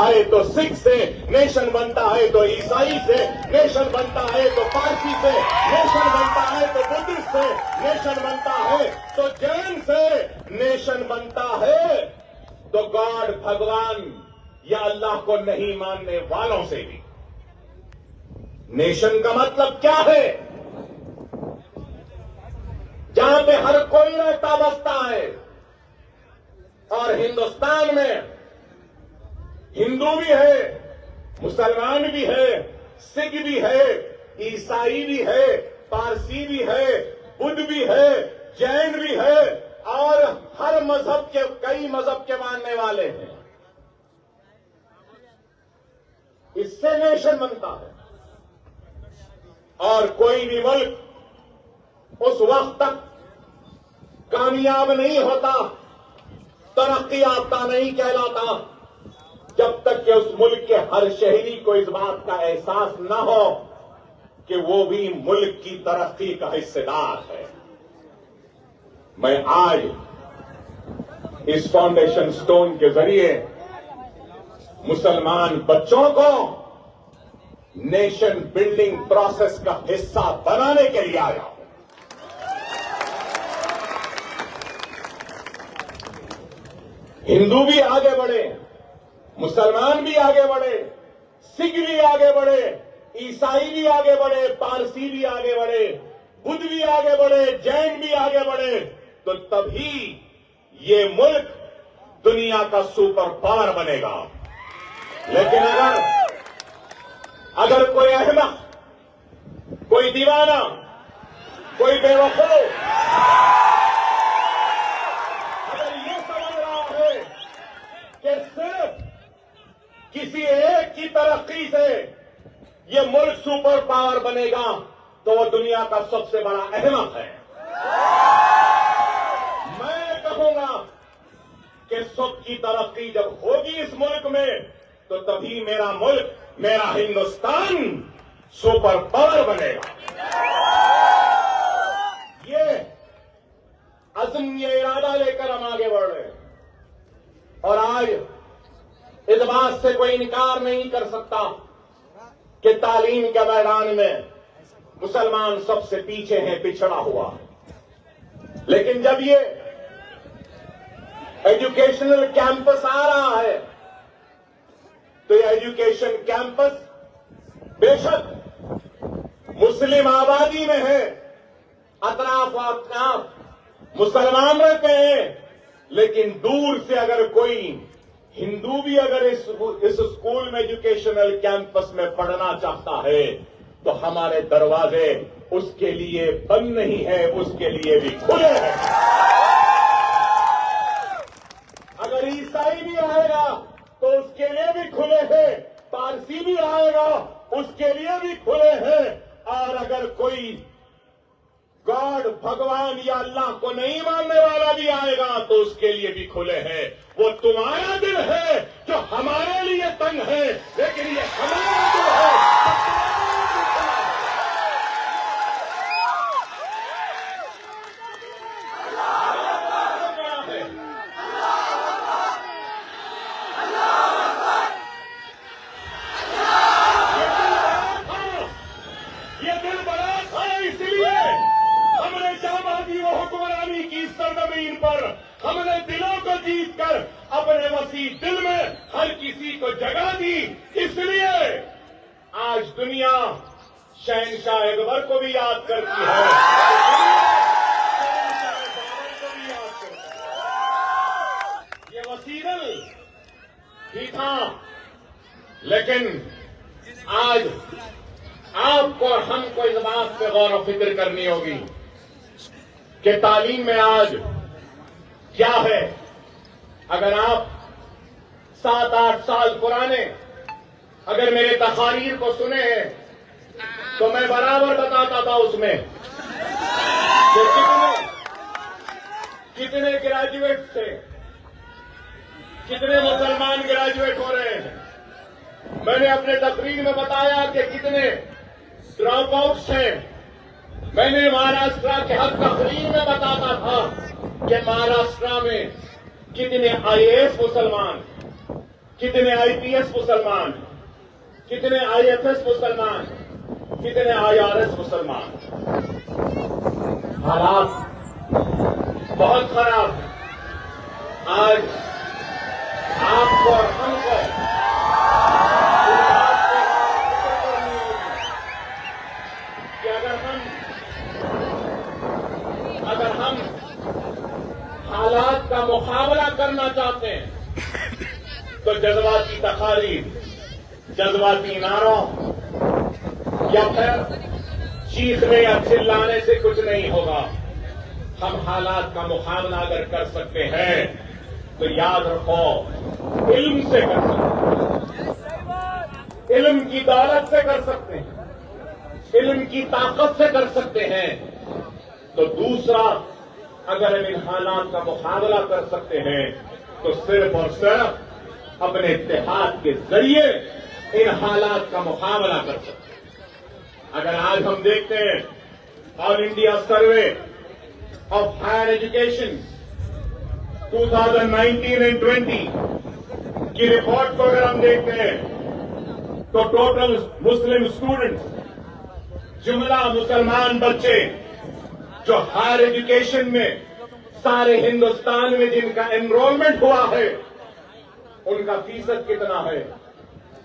है तो सिख से, नेशन बनता है तो ईसाई से, नेशन बनता है तो पारसी से, नेशन बनता है तो बुद्धिस्ट से, नेशन बनता है तो जैन से, नेशन बनता है तो गॉड भगवान या अल्लाह को नहीं मानने वालों से भी। नेशन का मतलब क्या है? जहां पे हर कोई रहता बसता है। और हिंदुस्तान में हिंदू भी है, मुसलमान भी है, सिख भी है, ईसाई भी है, पारसी भी है, बुद्ध भी है, जैन भी है और हर मजहब के, कई मजहब के मानने वाले हैं। इससे नेशन बनता है। और कोई भी मुल्क उस वक्त तक कामयाब नहीं होता, तरक्की याफ्ता नहीं कहलाता, जब तक कि उस मुल्क के हर शहरी को इस बात का एहसास न हो कि वो भी मुल्क की तरक्की का हिस्सेदार है। मैं आज इस फाउंडेशन स्टोन के जरिए मुसलमान बच्चों को नेशन बिल्डिंग प्रोसेस का हिस्सा बनाने के लिए आया हूं। हिंदू भी आगे बढ़े, मुसलमान भी आगे बढ़े, सिख भी आगे बढ़े, ईसाई भी आगे बढ़े, पारसी भी आगे बढ़े, बुद्ध भी आगे बढ़े, जैन भी आगे बढ़े, तो तभी ये मुल्क दुनिया का सुपर पावर बनेगा। लेकिन अगर कोई अहमक, कोई दीवाना, कोई बेवकूफ अगर ये समझ रहा है कि सिर्फ किसी एक की तरक्की से ये मुल्क सुपर पावर बनेगा, तो वो दुनिया का सबसे बड़ा अहमक है। मैं कहूंगा कि सबकी तरक्की जब होगी इस मुल्क में, तो तभी मेरा मुल्क, मेरा हिंदुस्तान सुपर पावर बनेगा। ये अज़्म, ये इरादा लेकर हम आगे बढ़ रहे हैं। और आज इस बात से कोई इनकार नहीं कर सकता कि तालीम के मैदान में मुसलमान सबसे पीछे हैं, पिछड़ा हुआ है। लेकिन जब ये एजुकेशनल कैंपस आ रहा है, तो ये एजुकेशन कैंपस बेशक मुस्लिम आबादी में है, अतराफ अतराफ मुसलमान रहते हैं, लेकिन दूर से अगर कोई हिंदू भी अगर इस स्कूल में, एजुकेशनल कैंपस में पढ़ना चाहता है, तो हमारे दरवाजे उसके लिए बंद नहीं है, उसके लिए भी खुले हैं। अगर ईसाई भी आएगा तो उसके लिए भी खुले हैं, पारसी भी आएगा उसके लिए भी खुले हैं, और अगर कोई गॉड, भगवान या अल्लाह को नहीं मानने वाला भी आएगा तो उसके लिए भी खुले हैं। वो तुम्हारा दिल है जो हमारे लिए तंग है, लेकिन ये हमारा दिल है। हमने दिलों को जीतकर अपने वसी दिल में हर किसी को जगह दी। इसलिए आज दुनिया शहंशाह अकबर को भी याद करती है, शहंशाह बाबर को भी याद करती है। ये वसी दिल ही था, लेकिन आज आपको और हमको इस बात पे गौर व फिक्र करनी होगी कि तालीम में आज क्या है। अगर आप 7-8 साल पुराने अगर मेरे तकारीर को सुने हैं, तो मैं बराबर बताता था उसमें कि कितने ग्रेजुएट थे, कितने मुसलमान ग्रेजुएट हो रहे हैं। मैंने अपने तकरीर में बताया कि कितने ड्रॉप आउट्स हैं। मैंने महाराष्ट्र के हर तकरीर में बताता था कि महाराष्ट्र में कितने आईएएस मुसलमान हैं। कितने आईपीएस मुसलमान, कितने आईएफएस मुसलमान, कितने आईआरएस मुसलमान। हालात बहुत खराब है। आज आपको और हमको कि अगर हम हालात का मुकाबला करना चाहते हैं तो जज्बाती तकारीर, जज्बाती नारों या फिर चीखने या चिल्लाने से कुछ नहीं होगा। हम हालात का मुकाबला अगर कर सकते हैं तो याद रखो, इल्म से कर सकते हैं, इल्म की दौलत से कर सकते हैं, इल्म की ताकत से कर सकते हैं। तो दूसरा, अगर हम इन हालात का मुकाबला कर सकते हैं तो सिर्फ और सिर्फ अपने इत्तेहाद के जरिए इन हालात का मुकाबला कर सकते हैं। अगर आज हम देखते हैं all India survey of higher education 2019 and 20 की रिपोर्ट को अगर हम देखते हैं तो टोटल मुस्लिम स्टूडेंट्स, जुमला मुसलमान बच्चे जो हायर एजुकेशन में सारे हिंदुस्तान में जिनका एनरोलमेंट हुआ है, उनका फीसद कितना है?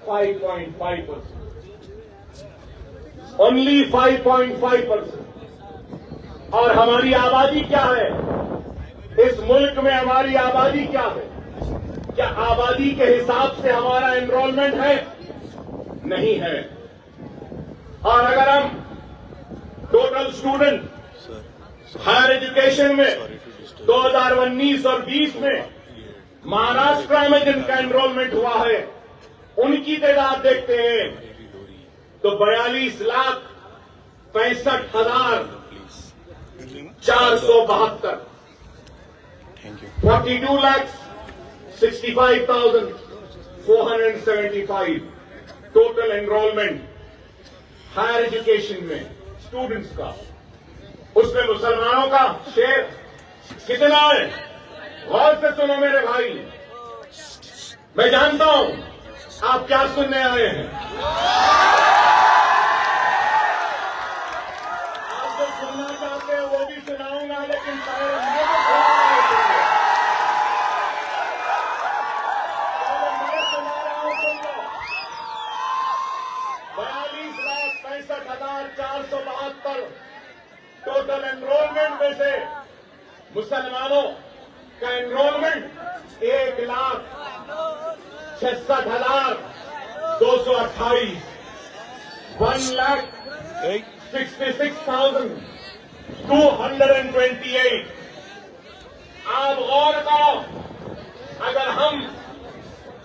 5.5%। ओनली 5.5%। और हमारी आबादी क्या है? इस मुल्क में हमारी आबादी क्या है? क्या आबादी के हिसाब से हमारा एनरोलमेंट है? नहीं है। और अगर हम टोटल स्टूडेंट हायर एजुकेशन में 2019 और 20 में महाराष्ट्र में जिनका एनरोलमेंट हुआ है, उनकी तादाद देखते हैं तो 42,65,472 42,65,475 टोटल एनरोलमेंट हायर एजुकेशन में स्टूडेंट्स का। उसमें मुसलमानों का शेयर कितना है? गौर से सुनो मेरे भाई, मैं जानता हूं आप क्या सुनने आए हैं। आप जो सुनना चाहते हैं वो भी सुनाऊंगा, लेकिन पहले मैं सुना रहा हूं, सुन लो। 42,65,472 टोटल एनरोलमेंट में से मुसलमानों का एनरोलमेंट 1,66,228 1,66,228। आप गौर करो, अगर हम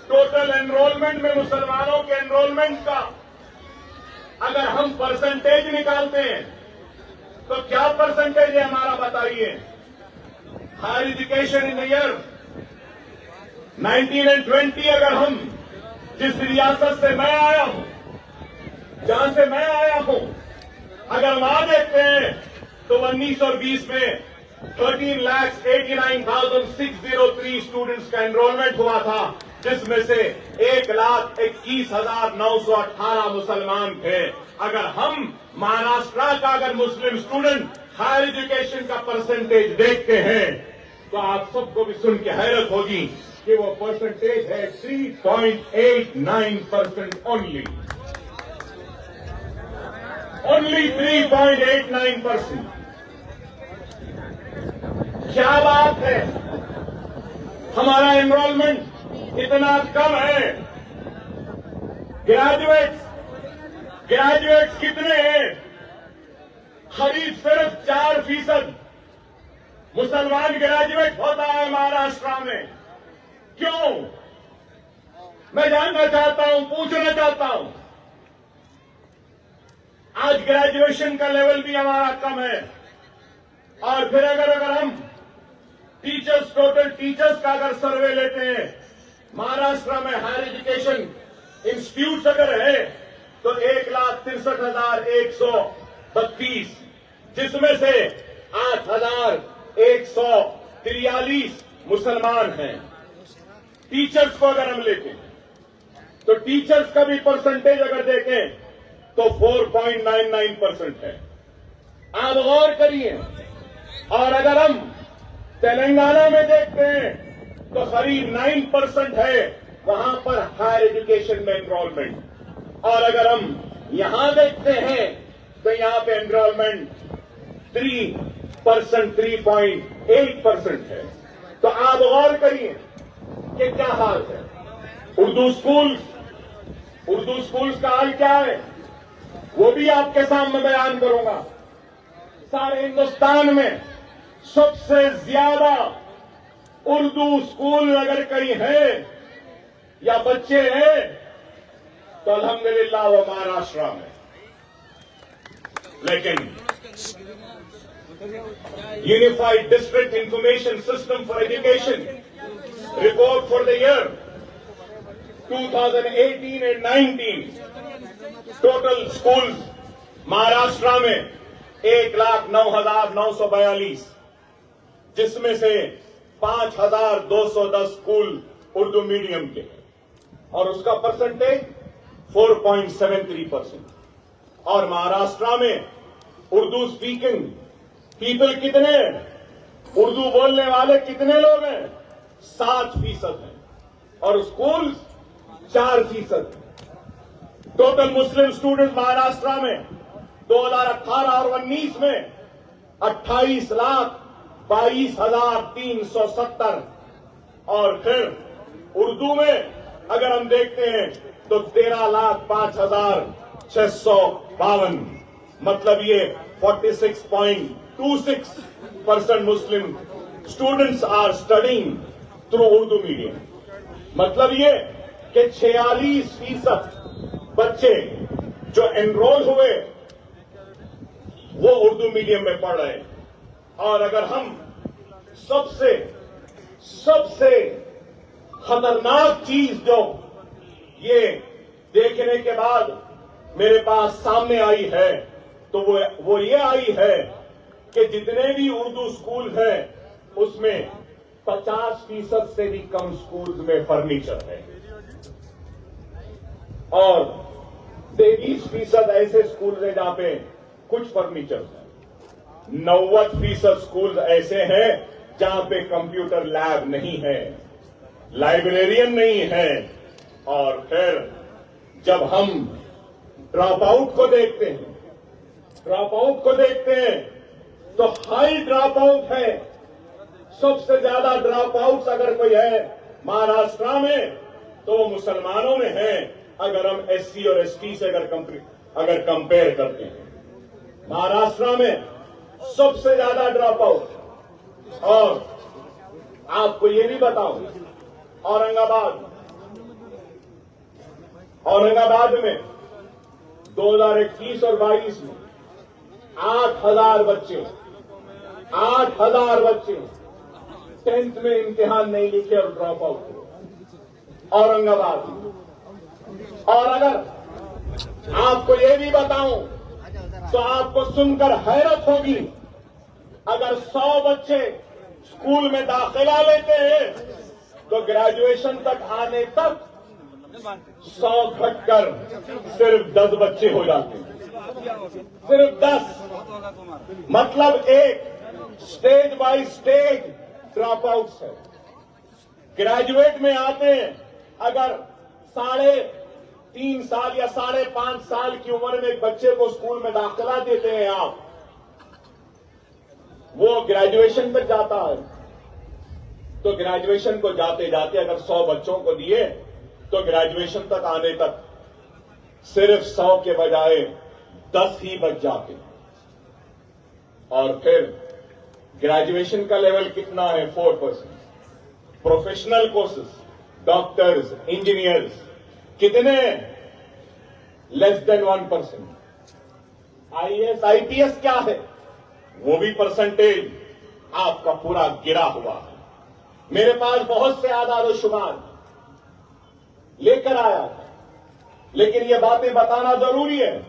टोटल एनरोलमेंट में मुसलमानों के एनरोलमेंट का अगर हम परसेंटेज निकालते हैं तो क्या परसेंटेज है हमारा, बताइए। Higher education in year 19 and 20 अगर हम जिस रियासत से मैं आया हूं, जहां से मैं आया हूं, अगर वहां देखते हैं तो 19 और 20 में 13,89,603 स्टूडेंट्स का एनरोलमेंट हुआ था, जिसमें से 1,21,918 मुसलमान थे। अगर हम महाराष्ट्र का अगर मुस्लिम स्टूडेंट हायर एजुकेशन का परसेंटेज देखते हैं तो आप सबको भी सुन के हैरत होगी कि वो परसेंटेज है 3.89% ओनली 3.89%। क्या बात है, हमारा एनरोलमेंट इतना कम है। ग्रेजुएट्स कितने हैं? करीब सिर्फ 4% मुसलमान ग्रेजुएट होता है महाराष्ट्र में। क्यों? मैं जानना चाहता हूं, पूछना चाहता हूं। आज ग्रेजुएशन का लेवल भी हमारा कम है। और फिर अगर हम टीचर्स, टोटल टीचर्स का अगर सर्वे लेते हैं, महाराष्ट्र में हायर एजुकेशन इंस्टीट्यूट अगर है तो 1,63,132, जिसमें से 8,143 मुसलमान हैं। टीचर्स को अगर हम लेते हैं तो टीचर्स का भी परसेंटेज अगर देखें तो 4.99% है। आप गौर करिए। और अगर हम तेलंगाना में देखते हैं तो करीब 9% है वहां पर हायर एजुकेशन में एनरोलमेंट। और अगर हम यहां देखते हैं तो यहां पे एनरोलमेंट 3.8% है। तो आप गौर करिए कि क्या हाल है। उर्दू स्कूल्स का हाल क्या है वो भी आपके सामने बयान करूंगा। सारे हिंदुस्तान में सबसे ज्यादा उर्दू स्कूल अगर कहीं है या बच्चे हैं तो अल्हम्दुलिल्लाह वो महाराष्ट्र में। लेकिन unified district information system for education report for the year 2018 and 19 total schools Maharashtra में 1,09,942, जिसमें से 5,210 स्कूल उर्दू मीडियम के हैं और उसका परसेंटेज 4.73%। और महाराष्ट्र में उर्दू स्पीकिंग पीपल कितने हैं, उर्दू बोलने वाले कितने लोग हैं? 7% हैं और स्कूल 4%। टोटल मुस्लिम स्टूडेंट महाराष्ट्र में 2018 और 19 में 28,22,370 और फिर उर्दू में अगर हम देखते हैं तो 13,05,652। मतलब ये 46.26% Muslim students are studying through Urdu medium. मतलब ये कि 46% बच्चे जो एनरोल हुए वो उर्दू मीडियम में पढ़ रहे हैं। और अगर हम सबसे खतरनाक चीज जो ये देखने के बाद मेरे पास सामने आई है तो वो ये आई है कि जितने भी उर्दू स्कूल हैं उसमें 50% से भी कम स्कूल्स में फर्नीचर है और 23% ऐसे स्कूल हैं जहां पे कुछ फर्नीचर है। 90% स्कूल ऐसे हैं जहां पे कंप्यूटर लैब नहीं है, लाइब्रेरियन नहीं है। और फिर जब हम ड्रॉप आउट को देखते हैं तो हाई ड्रॉप आउट है। सबसे ज्यादा ड्रॉप आउट अगर कोई है महाराष्ट्र में तो मुसलमानों में है। अगर हम एससी और एसटी से अगर कंपेयर करते हैं महाराष्ट्र में सबसे ज्यादा ड्रॉप आउट। और आपको ये भी बताऊं औरंगाबाद में 2021 और 22 में 8,000 बच्चे 10th में इम्तिहान नहीं लिखे और ड्रॉप आउट हुए औरंगाबाद में। और अगर आपको ये भी बताऊं तो आपको सुनकर हैरत होगी। अगर 100 बच्चे स्कूल में दाखिला लेते हैं तो ग्रेजुएशन तक आने तक 100 घटकर सिर्फ 10 बच्चे हो जाते हैं। सिर्फ 10। मतलब एक stage by stage drop out है। ग्रेजुएट में आते हैं अगर 3.5 साल या 5.5 साल की उम्र में एक बच्चे को स्कूल में दाखिला देते हैं आप, वो ग्रेजुएशन तक जाता है। तो ग्रेजुएशन को जाते जाते अगर 100 बच्चों को दिए तो ग्रेजुएशन तक आने तक सिर्फ 100 के बजाय 10 ही बच जाते। और फिर ग्रेजुएशन का लेवल कितना है? 4%। प्रोफेशनल कोर्सेज, डॉक्टर्स, इंजीनियर्स कितने? Less than 1%। आईएएस, आईपीएस क्या है? वो भी परसेंटेज आपका पूरा गिरा हुआ है। मेरे पास बहुत से आदाद और शुमार लेकर आया था, लेकिन ये बातें बताना जरूरी है।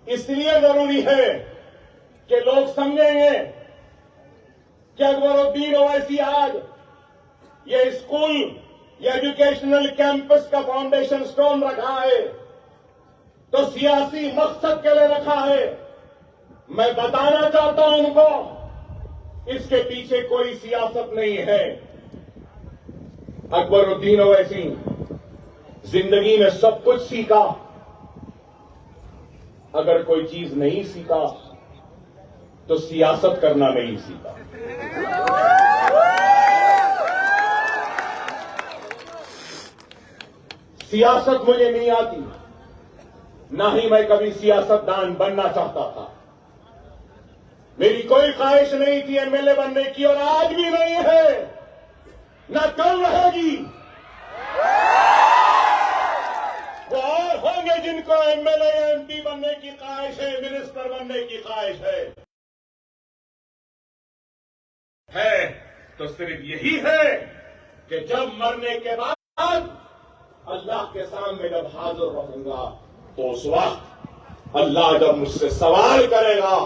इसलिए जरूरी है कि लोग समझेंगे कि अकबरुद्दीन ओवैसी आज ये स्कूल एजुकेशनल कैंपस का फाउंडेशन स्टोन रखा है तो सियासी मकसद के लिए रखा है। मैं बताना चाहता हूं उनको, इसके पीछे कोई सियासत नहीं है। अकबरुद्दीन ओवैसी जिंदगी में सब कुछ सीखा, अगर कोई चीज नहीं सीखा तो सियासत करना नहीं सीखा। सियासत मुझे नहीं आती, ना ही मैं कभी सियासतदान बनना चाहता था। मेरी कोई ख्वाहिश नहीं थी एमएलए बनने की, और आज भी नहीं है, ना कल रहेगी। वो और होंगे जिनको एमएलए या एमपी बनने की ख्वाहिश है, मिनिस्टर बनने की ख्वाहिश है तो सिर्फ यही है कि जब मरने के बाद अल्लाह के सामने जब हाजिर रहूंगा तो उस वक्त अल्लाह जब मुझसे सवाल करेगा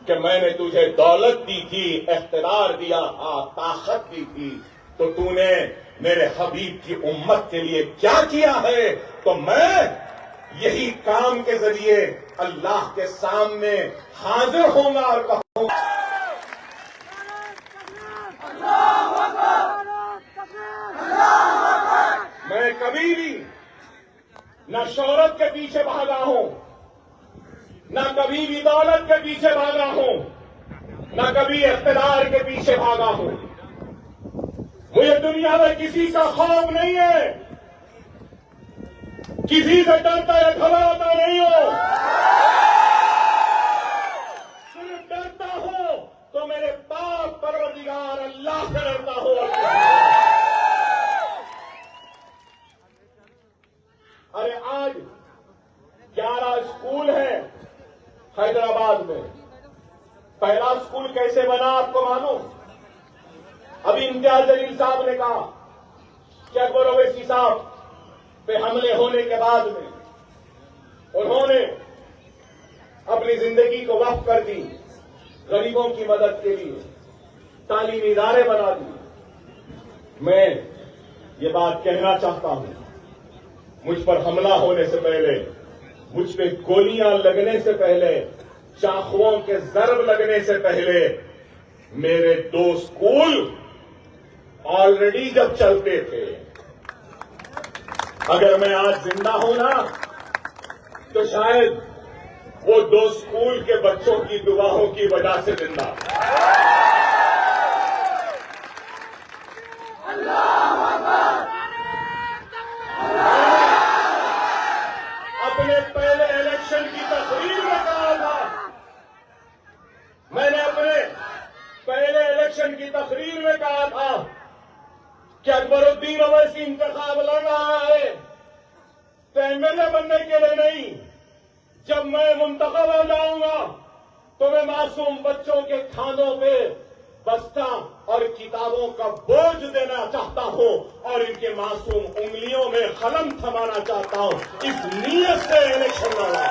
कि मैंने तुझे दौलत दी थी, इख्तियार दिया था, ताकत दी थी, तो तूने मेरे हबीब की उम्मत के लिए क्या किया है, तो मैं यही काम के जरिए अल्लाह के सामने हाजिर होऊंगा और कहूंगा मैं कभी भी न शोहरत के पीछे भागा हूं, न कभी भी दौलत के पीछे भागा हूं, न कभी इख्तियार के पीछे भागा हूं। मुझे दुनिया में किसी का खौफ नहीं है, किसी से डरता या घबराता नहीं हो। सिर्फ डरता हूं तो मेरे पाक परवरदिगार अल्लाह से डरता हूं। अरे आज 11 स्कूल है हैदराबाद में। पहला स्कूल कैसे बना आपको मालूम? अभी इम्तियाज जलील साहब ने कहा कि अकबर ओवैसी साहब पे हमले होने के बाद में उन्होंने अपनी जिंदगी को वक्फ कर दी गरीबों की मदद के लिए, तालीमी इदारे बना दिए। मैं ये बात कहना चाहता हूं, मुझ पर हमला होने से पहले, मुझ पे गोलियां लगने से पहले, चाकुओं के जरब लगने से पहले मेरे 2 स्कूल ऑलरेडी जब चलते थे। अगर मैं आज जिंदा हूं ना, तो शायद वो 2 स्कूल के बच्चों की दुआओं की वजह से जिंदा। अपने पहले इलेक्शन की तकरीर में कहा था, मैंने अपने पहले इलेक्शन की तकरीर में कहा था कि अकबरुद्दीन ओवैसी इंतखाब लड़ रहा है तो एमएलए बनने के लिए नहीं, जब मैं मुंतखब हो जाऊंगा तो मैं मासूम बच्चों के खानों पे बस्ता और किताबों का बोझ देना चाहता हूं और इनके मासूम उंगलियों में कलम थमाना चाहता हूं। इस नीयत से इलेक्शन लड़ा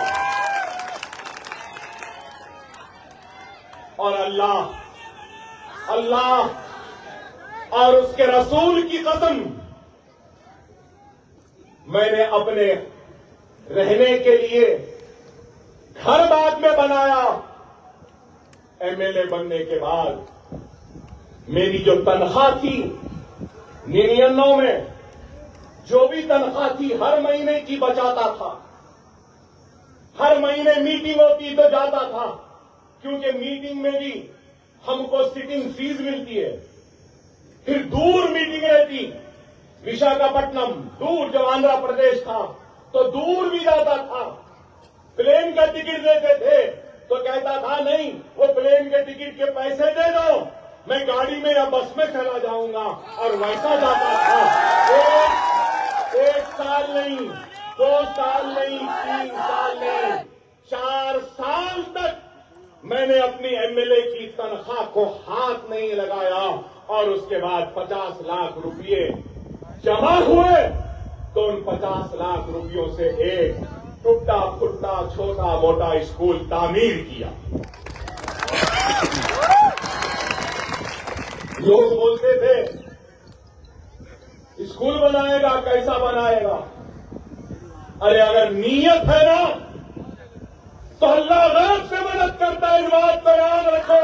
और अल्लाह और उसके रसूल की कसम, मैंने अपने रहने के लिए घर बाद में बनाया। एमएलए बनने के बाद मेरी जो तनख्वाह थी 99 में, जो भी तनख्वाह थी हर महीने की बचाता था। हर महीने मीटिंग होती तो जाता था, क्योंकि मीटिंग में भी हमको सिटिंग फीस मिलती है। फिर दूर मीटिंग रहती, विशाखापट्टनम दूर, जो आंध्र प्रदेश था, तो दूर भी जाता था। प्लेन का टिकट देते थे तो कहता था नहीं, वो प्लेन के टिकट के पैसे दे दो, मैं गाड़ी में या बस में चला जाऊंगा, और वैसा जाता था। एक साल नहीं, 2 साल नहीं, 3 साल नहीं, 4 साल तक मैंने अपनी एमएलए की तनख्वाह को हाथ नहीं लगाया। और उसके बाद 50 लाख रुपये जमा हुए तो उन 50 लाख रुपयों से एक टूटा फुटा छोटा मोटा स्कूल तामीर किया। लोग बोलते थे स्कूल बनाएगा, कैसा बनाएगा? अरे अगर नीयत है ना तो अल्लाह गैब से मदद करता है, इस बात को याद रखो।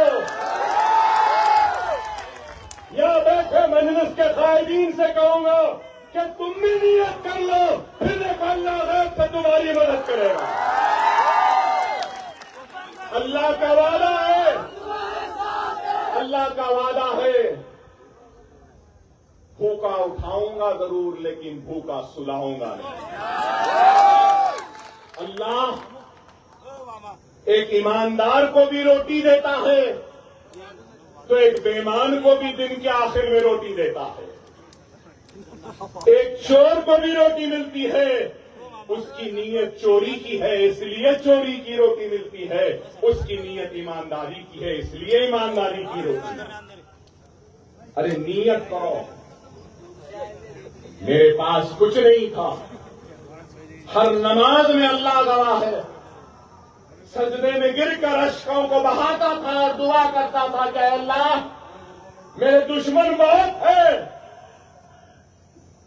या बैठे मजलिस के कायदीन से कहूंगा कि तुम भी नीयत कर लो, फिर देखो अल्लाह गैब से तुम्हारी मदद करेगा। अल्लाह का वादा है, अल्लाह का वादा है, भूखा उठाऊंगा जरूर लेकिन भूखा सुलाऊंगा नहीं। अल्लाह एक ईमानदार को भी रोटी देता है तो एक बेईमान को भी दिन के आखिर में रोटी देता है। एक चोर को भी रोटी मिलती है, उसकी नीयत चोरी की है इसलिए चोरी की रोटी मिलती है, उसकी नीयत ईमानदारी की है इसलिए ईमानदारी की रोटी। अरे नीयत करो। मेरे पास कुछ नहीं था, हर नमाज में अल्लाह गवाह है, सजदे में गिरकर अश्कों को बहाता था और दुआ करता था कि अल्लाह मेरे दुश्मन बहुत है,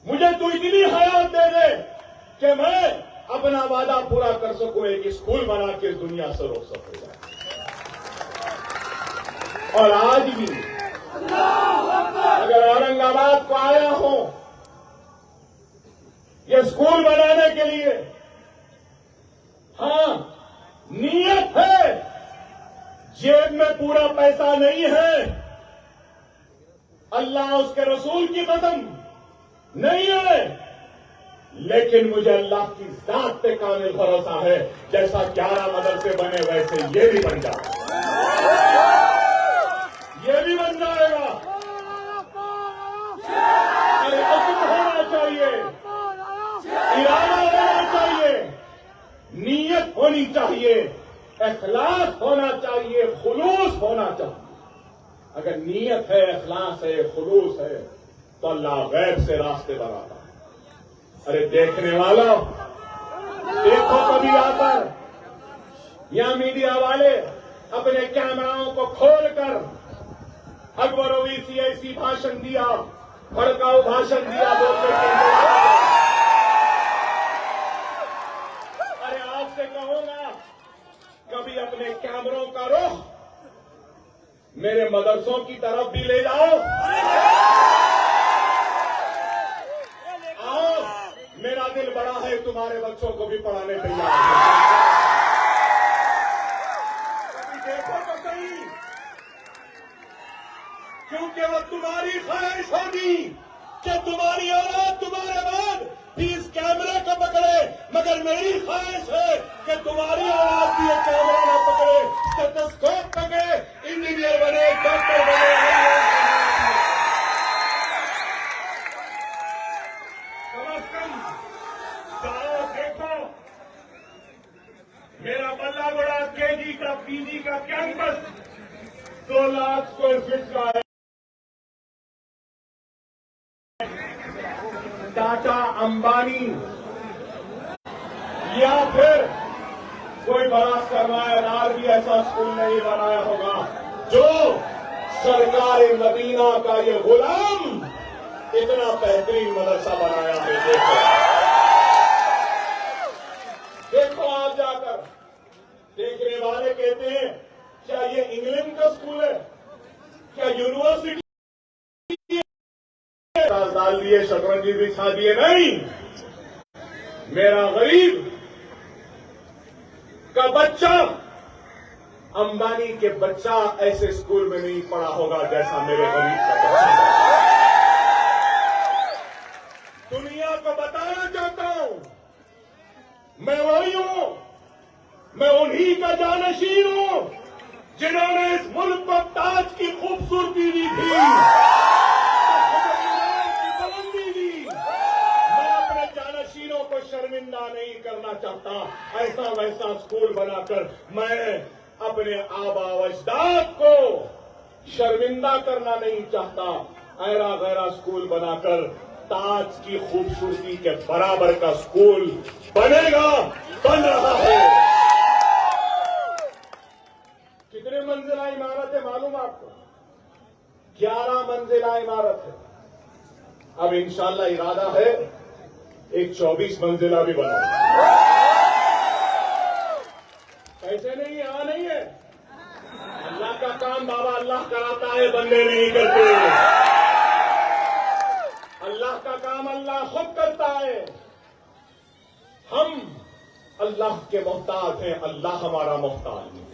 मुझे तू इतनी हयात दे दे कि मैं अपना वादा पूरा कर सकूं, एक स्कूल बना के इस दुनिया से रोक सकूंगा। और आज भी अगर औरंगाबाद को आया हो ये स्कूल बनाने के लिए, हाँ नीयत है, जेब में पूरा पैसा नहीं है, अल्लाह उसके रसूल की कसम नहीं है, लेकिन मुझे अल्लाह की जात पे कामिल भरोसा है, जैसा 11 मदरसे बने वैसे ये भी बन जाएगा, ये भी बन जाएगा। अरे अज़्म होना चाहिए, इरादा होना चाहिए, नीयत होनी चाहिए, इखलास होना चाहिए, खुलूस होना चाहिए। अगर नीयत है, इखलास है, खुलूस है तो अल्लाह गैब से रास्ते बनाता है। अरे देखने वालों, देखो कभी आकर या मीडिया वाले अपने कैमराओं को खोलकर अकबर ओवैसी ऐसी भाषण दिया, भड़काऊ भाषण दिया बोलते के कहूंगा कभी अपने कैमरों का रुख मेरे मदरसों की तरफ भी ले जाओ। आओ, मेरा दिल बड़ा है, तुम्हारे बच्चों को भी पढ़ाने तैयार है। कभी देखो तो सही, क्योंकि वो तुम्हारी ख्वाहिश होगी कि तुम्हारी औलाद तुम्हारे बाद भी इस कैमरे को पकड़े, मगर मेरी ख्वाहिश है कि तुम्हारी औलाद भी ये कैमरा न पकड़े, स्टेथोस्कोप पकड़े, इंजीनियर बने, डॉक्टर बने। कम अज कम जाओ देखो, मेरा बल्लागुड़ा केजी का पीजी का कैंपस 2 लाख स्क्वायर फीट का है। टाटा अंबानी या फिर कोई बड़ा सरमायादार भी ऐसा स्कूल नहीं बनाया होगा जो सरकारी मदीना का ये गुलाम इतना बेहतरीन मदरसा बनाया है। देखो आप जाकर, देखने वाले कहते हैं क्या ये इंग्लैंड का स्कूल है, क्या यूनिवर्सिटी डाल दिए, शतरंजी बिछा दिए? नहीं, मेरा गरीब का बच्चा, अंबानी के बच्चा ऐसे स्कूल में नहीं पढ़ा होगा जैसा मेरे गरीब का बच्चा। दुनिया को बताना चाहता हूं, मैं वही हूं, मैं उन्हीं का जानशीन हूं जिन्होंने इस मुल्क को ताज की खूबसूरती दी थी, शर्मिंदा नहीं करना चाहता। ऐसा वैसा स्कूल बनाकर मैं अपने आबा अजदाद को शर्मिंदा करना नहीं चाहता। ऐरा गैरा स्कूल बनाकर ताज की खूबसूरती के बराबर का स्कूल बनेगा, बन रहा है। कितने मंजिला इमारत है मालूम आपको? 11 मंजिला इमारत है। अब इंशाल्लाह इरादा है एक 24 मंजिला भी बनाओ। पैसे नहीं है, यहाँ नहीं है। अल्लाह का काम बाबा अल्लाह कराता है, बंदे नहीं करते। अल्लाह का काम अल्लाह खुद करता है। हम अल्लाह के मोहताज हैं, अल्लाह हमारा मोहताज नहीं।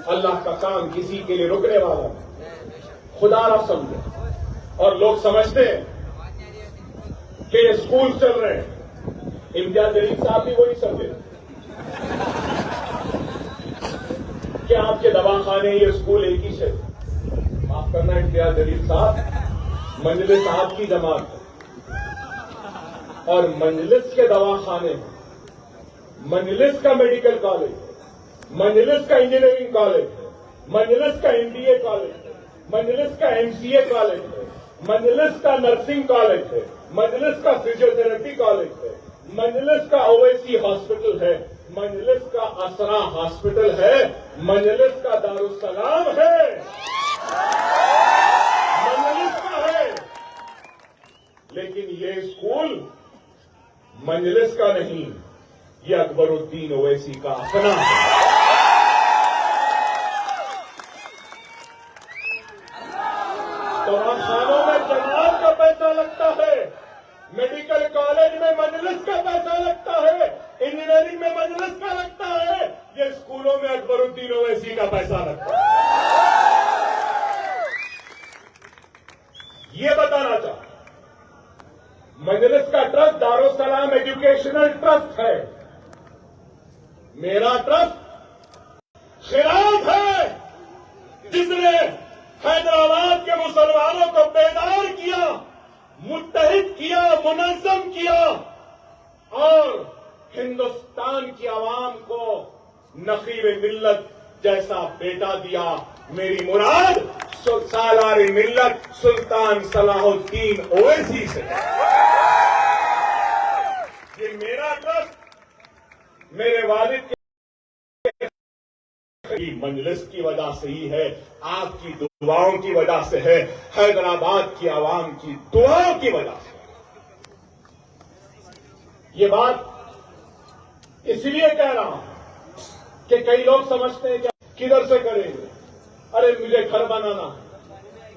अल्लाह का काम किसी के लिए रुकने वाला नहीं। खुदा ना समझे। और लोग समझते हैं कि ये स्कूल चल रहे हैं। इम्तियाज जलील साहब भी वही समझे कि आपके दवाखाने ये स्कूल एक ही से। माफ करना इम्तियाज जलील साहब, मंजलिस साहब की जमात है और मंजलिस के दवाखाने, मंजलिस का मेडिकल कॉलेज, मंजलिस का इंजीनियरिंग कॉलेज, मंजलिस का एमबीए कॉलेज, मंजलिस का एमसीए कॉलेज है, मंजलिस का नर्सिंग कॉलेज है, मंजलिस का फिजियोथेरेपी कॉलेज है, मंजलिस का ओवैसी हॉस्पिटल है, मंजलिस का असरा हॉस्पिटल है, मंजलिस का दारुस्सलाम है, मंजलिस का है। लेकिन ये स्कूल मंजलिस का नहीं, ये अकबरुद्दीन ओवैसी का अपना है। दवाखानों में जमात का पैसा लगता है, मेडिकल कॉलेज में मंजलिस का पैसा लगता है, इंजीनियरिंग में मंजलिस का लगता है, ये स्कूलों में अकबरुद्दीन ओवैसी का पैसा लगता है। ये बताना चाहता, मंजलिस का ट्रस्ट दारुस्सलाम एजुकेशनल ट्रस्ट है। मेरा ट्रस्ट खिलाफ है, जिसने हैदराबाद के मुसलमानों को बेदार किया, मुत्तहिद किया, मुनज़्ज़म किया और हिंदुस्तान की आवाम को नकीब मिल्लत जैसा बेटा दिया। मेरी मुराद सालारी मिल्लत सुल्तान सलाहुद्दीन ओवैसी से। ये मेरा ट्रस्ट मेरे वालिद की मंजलिस की वजह से ही है, आपकी दुआओं की वजह से है, हैदराबाद की आवाम की दुआओं की वजह से। ये बात इसलिए कह रहा हूं कि कई लोग समझते हैं कि किधर से करेंगे। अरे मुझे घर बनाना है,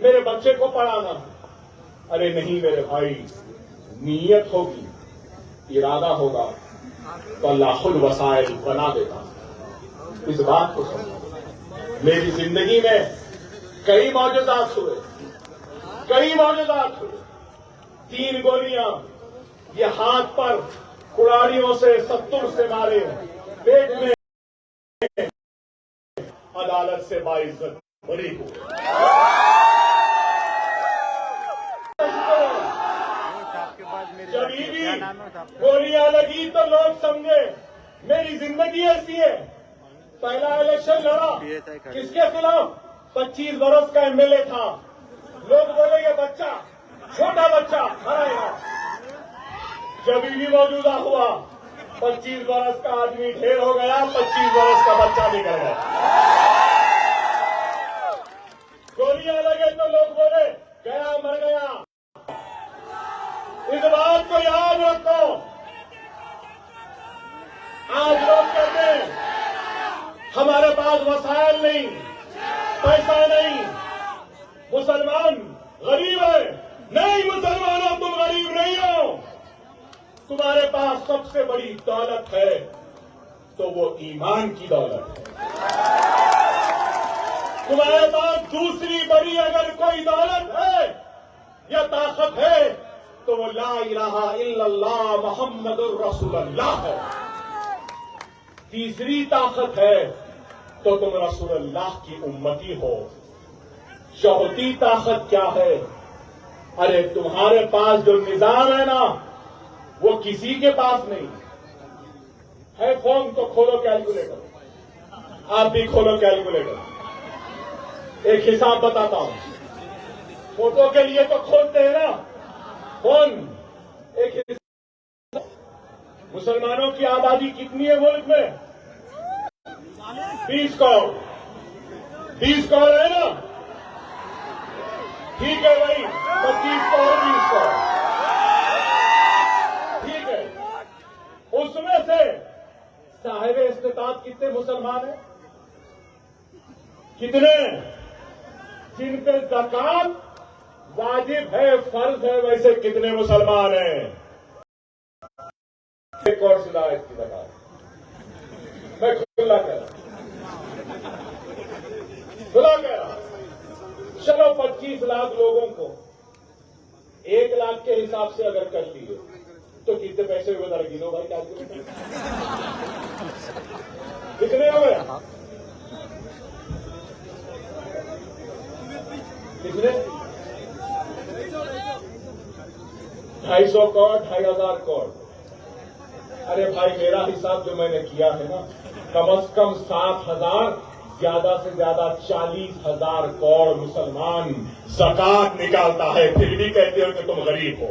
मेरे बच्चे को पढ़ाना है। अरे नहीं मेरे भाई, नीयत होगी, इरादा होगा तो अल्लाह खुद वसाइल बना देता। इस बात को समझो। मेरी जिंदगी में कई मौजूदात हुए, कई मौजूदात हुए। 3 गोलियां ये हाथ पर कुड़ारियों से 70 से मारे, पेट में अदालत से बाइज्जत बरी हुई। जब भी गोलियां लगी तो लोग समझे मेरी जिंदगी ऐसी है। पहला इलेक्शन लड़ा, किसके खिलाफ? 25 बरस का एमएलए था। लोग बोले ये बच्चा, छोटा बच्चा हराएगा। जब भी मौजूदा हुआ, 25 बरस का आदमी ढेर हो गया, 25 बरस का बच्चा निकल गया। गोलियां लगे तो लोग बोले गया मर गया। इस बात को याद रखो। आज लोग कहते हैं हमारे पास वसाइल नहीं, पैसा नहीं, मुसलमान गरीब है। नहीं मुसलमानों, तुम गरीब नहीं हो। तुम्हारे पास सबसे बड़ी दौलत है तो वो ईमान की दौलत है। तुम्हारे पास दूसरी बड़ी अगर कोई दौलत है या ताकत है तो वो ला इलाहा इल्लल्लाह मुहम्मदुर रसूलुल्लाह है। तीसरी ताकत है तो तुम रसूलुल्लाह की उम्मती हो। चौथी ताकत क्या है? अरे तुम्हारे पास जो निजाम है ना, वो किसी के पास नहीं है। फोन तो खोलो कैलकुलेटर, आप भी खोलो कैलकुलेटर। एक हिसाब बताता हूं, फोटो के लिए तो खोलते हैं ना फोन। एक हिसाब, मुसलमानों की आबादी कितनी है मुल्क में? 20 करोड़। 20 करोड़ है ना? ठीक है भाई, 25 करोड़ 20 करोड़, ठीक है। उसमें से साहिब इस्तिताअत कितने मुसलमान हैं? कितने? जिन पे ज़कात वाजिब है, फर्ज है, वैसे कितने मुसलमान हैं? एक और सुना इसकी ज़कात, मैं खुला कह रहा, खुला कह रहा। चलो 25 लाख लोगों को 1 लाख के हिसाब से अगर कर लिए तो कितने पैसे हुए? जरा गिनो भाई, कैलकुलेट कितने हुए? कितने? 250 करोड़, 2500 करोड़। अरे भाई, मेरा हिसाब जो मैंने किया है ना, कम से कम 7,000, ज्यादा से ज्यादा 40,000 करोड़ मुसलमान ज़कात निकालता है, फिर भी कहते हो कि तुम गरीब हो।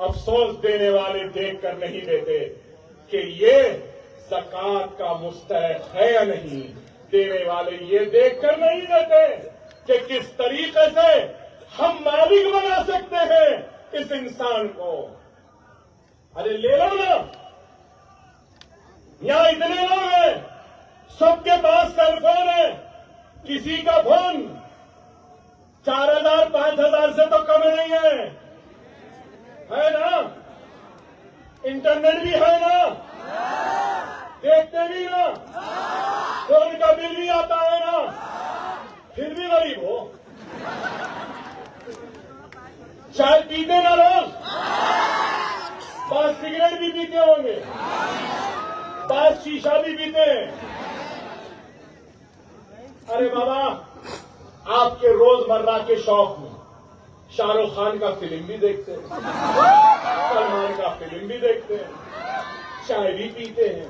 अफसोस देने वाले देखकर नहीं देते कि ये ज़कात का मुस्तहक है या नहीं। देने वाले ये देखकर नहीं देते कि किस तरीके से हम मालिक बना सकते हैं इस इंसान को। अरे ले लो ना, यहां इतने लोग हैं, सबके पास सेलफोन है, किसी का फोन 4,000 5,000 से तो कम नहीं है ना? इंटरनेट भी है ना? देखते भी ना? फोन का बिल भी आता है ना? फिर भी गरीब हो। चाय पीते ना रोज? पांच सिगरेट भी पीते होंगे, पांच शीशा भी पीते हैं। अरे बाबा, आपके रोजमर्रा के शौक में शाहरुख खान का फिल्म भी देखते हैं, सलमान का फिल्म भी देखते हैं, चाय भी पीते हैं।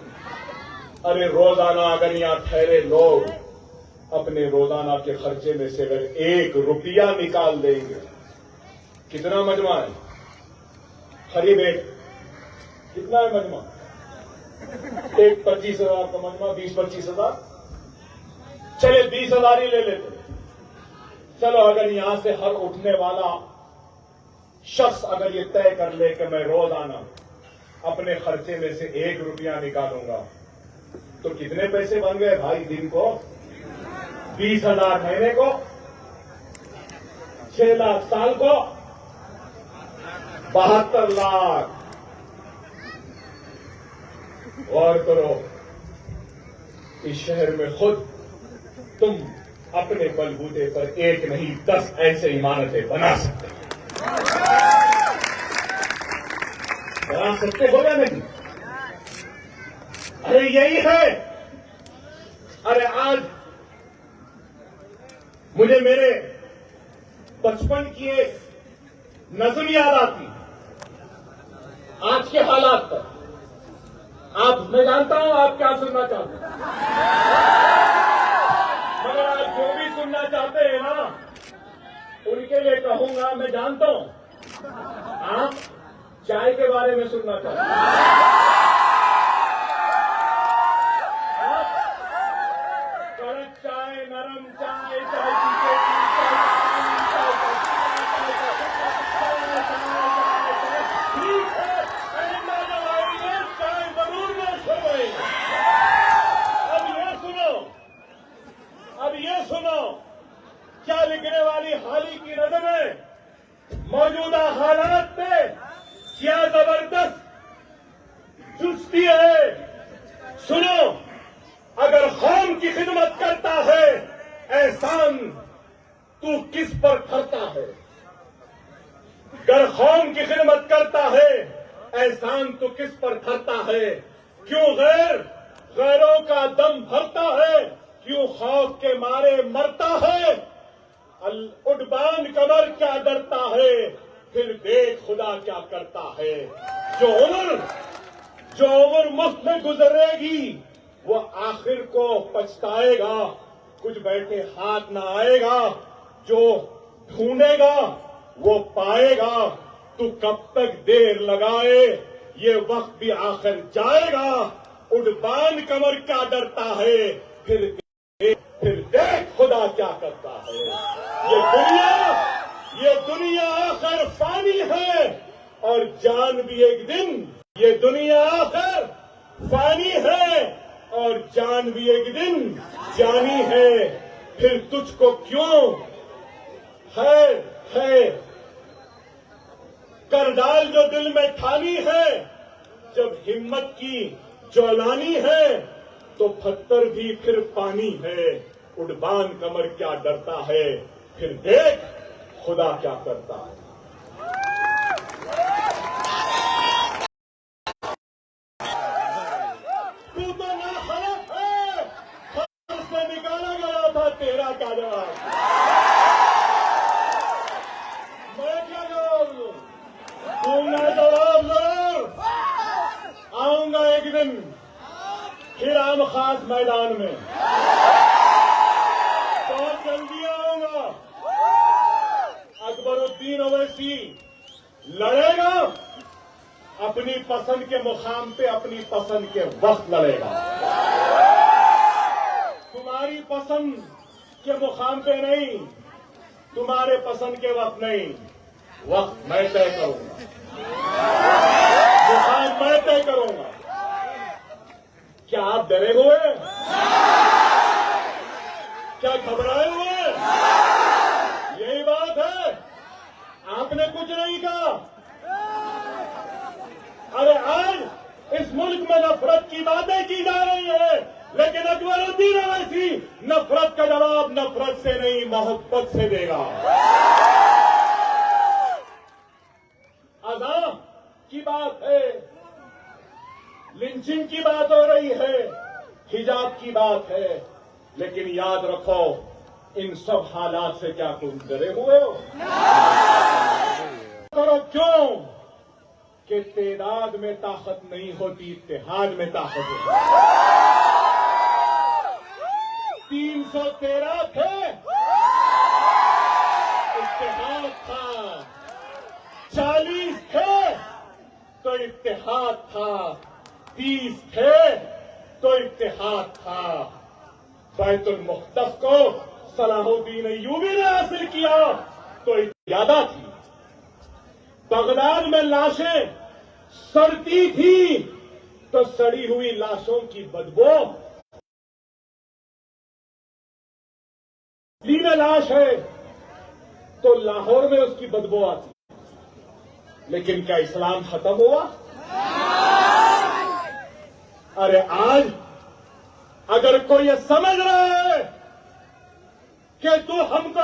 अरे रोजाना अगर यहां ठहरे लोग अपने रोजाना के खर्चे में से अगर 1 रुपया निकाल देंगे, कितना मजमा है? करीब कितना है मजमा? एक 25,000 का मजमा, 20-25,000। चले 20,000 ही ले लेते। चलो, अगर यहां से हर उठने वाला शख्स अगर ये तय कर ले कि मैं रोजाना अपने खर्चे में से 1 रुपया निकालूंगा, तो कितने पैसे बन गए भाई दिन को? 20,000 महीने को, 6 लाख साल को, 72 लाख। गौर करो, इस शहर में खुद तुम अपने बलबूते पर 1 नहीं 10 ऐसे इमारतें बना सकते हो या नहीं? अरे यही है। अरे आज मुझे मेरे बचपन की एक नज़्म याद आती आज के हालात पर। मैं जानता हूं आप क्या सुनना चाहते हैं, मगर आप जो भी सुनना चाहते हैं ना, उनके लिए कहूंगा, मैं जानता हूं आप चाय के बारे में सुनना चाहते हैं। कड़क चाय, नरम चाय, चाय क्या लिखने वाली हाली की नजर में मौजूदा हालात में क्या जबरदस्त जुस्ती है। सुनो, अगर कौम की खिदमत करता है, एहसान तू किस पर करता है? अगर कौम की खिदमत करता है, एहसान तू किस पर करता है? क्यों गैरों का दम भरता है? क्यों खौफ के मारे मरता है? उड़बान कमर क्या डरता है? फिर देख खुदा क्या करता है। जो उम्र मुफ्त में गुजरेगी वो आखिर को पछताएगा। कुछ बैठे हाथ ना आएगा, जो ढूंढेगा वो पाएगा। तू कब तक देर लगाए, ये वक्त भी आखिर जाएगा। उड़बान कमर क्या डरता है? फिर देख खुदा क्या करता है। ये दुनिया आखिर फानी है और जान भी एक दिन। ये दुनिया आखिर फानी है और जान भी एक दिन जानी है। फिर तुझको क्यों है कर डाल जो दिल में ठानी है। जब हिम्मत की ज्वालानी है तो पत्थर भी फिर पानी है। उड़बान कमर क्या डरता है, फिर देख खुदा क्या करता है। तू तो नाखलफ है, घर से निकाला गया था, तेरा क्या जवाब। मैं क्या जवाब दूं? दूंगा जवाब जरूर। आऊंगा एक दिन फिर आम खास मैदान में, बहुत जल्दी आऊंगा। अकबरुद्दीन ओवैसी लड़ेगा, अपनी पसंद के मुकाम पे, अपनी पसंद के वक्त लड़ेगा। तुम्हारी पसंद के मुकाम पे नहीं, तुम्हारे पसंद के वक्त नहीं, वक्त मैं तय करूंगा, मुकाम मैं तय करूंगा। क्या आप डरे हुए? क्या घबराए हुए? यही बात है, आपने कुछ नहीं कहा। अरे आज इस मुल्क में नफरत की बातें की जा रही है, लेकिन अकबरुद्दीन ओवैसी नफरत का जवाब नफरत से नहीं, मोहब्बत से देगा। अज़ान की बात है, लिंचिंग की बात हो रही है, हिजाब की बात है, लेकिन याद रखो इन सब हालात से क्या तुम डरे हुए हो? करो क्यों कि तादाद में ताकत नहीं होती, इत्तेहाद में ताकत होती। 313 थे, इत्तेहाद था। 40 थे तो इत्तेहाद था। 30 थे तो इत्तेहाद था। बैतुल मुक़द्दस को सलाहुद्दीन अय्यूबी ने हासिल किया तो ज्यादा थी। बगदाद में लाशें सड़ती थी तो सड़ी हुई लाशों की बदबू, दिल्ली में लाश है तो लाहौर में उसकी बदबू आती। लेकिन क्या इस्लाम खत्म हुआ? अरे आज अगर कोई ये समझ रहा है कि तू हमको